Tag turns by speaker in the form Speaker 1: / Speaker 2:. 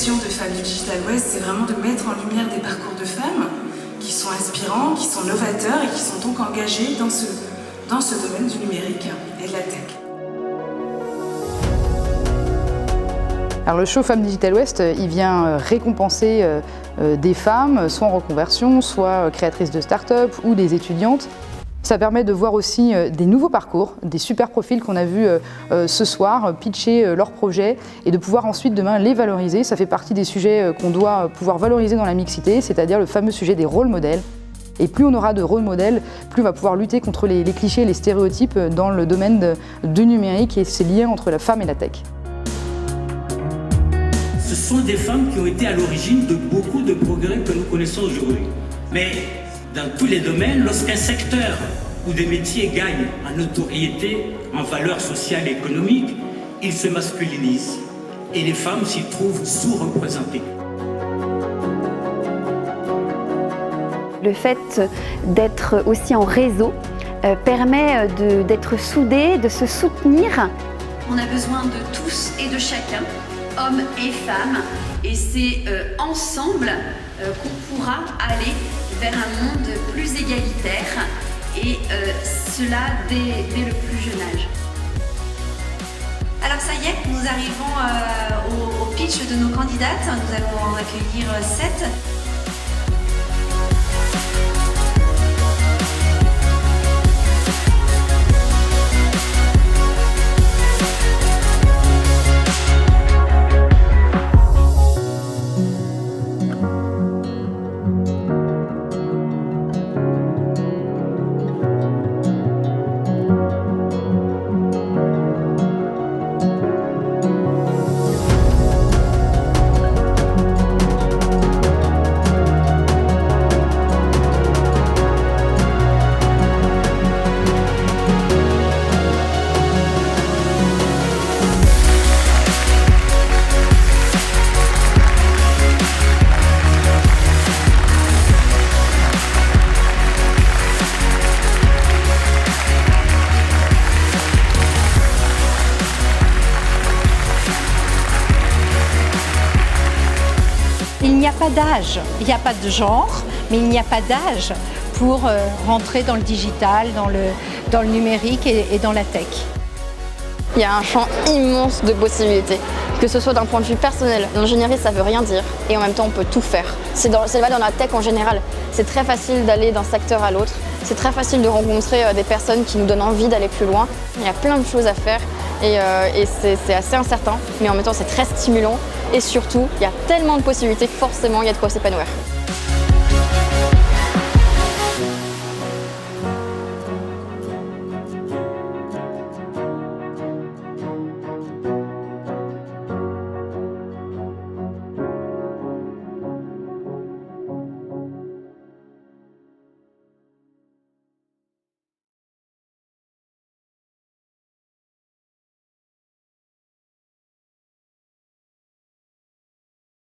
Speaker 1: mission de Femmes du Digital West, c'est vraiment de mettre en lumière des parcours de femmes qui sont inspirants, qui sont novateurs et qui sont donc engagés dans ce domaine du numérique et de la tech.
Speaker 2: Alors le show Femmes Digital West, il vient récompenser des femmes, soit en reconversion, soit créatrices de start-up ou des étudiantes. Ça permet de voir aussi des nouveaux parcours, des super profils qu'on a vus ce soir, pitcher leurs projets et de pouvoir ensuite demain les valoriser. Ça fait partie des sujets qu'on doit pouvoir valoriser dans la mixité, c'est-à-dire le fameux sujet des rôles modèles. Et plus on aura de rôles modèles, plus on va pouvoir lutter contre les clichés et les stéréotypes dans le domaine du numérique et ces liens entre la femme et la tech.
Speaker 3: Ce sont des femmes qui ont été à l'origine de beaucoup de progrès que nous connaissons aujourd'hui. Mais dans tous les domaines, lorsqu'un secteur ou des métiers gagnent en notoriété, en valeur sociale et économique, ils se masculinisent et les femmes s'y trouvent sous-représentées.
Speaker 4: Le fait d'être aussi en réseau permet d'être soudés, de se soutenir.
Speaker 5: On a besoin de tous et de chacun, hommes et femmes, et c'est ensemble qu'on pourra aller vers un monde plus égalitaire et cela dès le plus jeune âge. Alors ça y est, nous arrivons au pitch de nos candidates. Nous allons en accueillir 7.
Speaker 6: Il n'y a pas d'âge, il n'y a pas de genre, mais il n'y a pas d'âge pour rentrer dans le digital, dans le numérique et dans la tech.
Speaker 7: Il y a un champ immense de possibilités, que ce soit d'un point de vue personnel. L'ingénierie, ça veut rien dire et en même temps, on peut tout faire. C'est vrai dans la tech en général. C'est très facile d'aller d'un secteur à l'autre. C'est très facile de rencontrer des personnes qui nous donnent envie d'aller plus loin. Il y a plein de choses à faire et c'est assez incertain, mais en même temps, c'est très stimulant. Et surtout, il y a tellement de possibilités que forcément, il y a de quoi s'épanouir.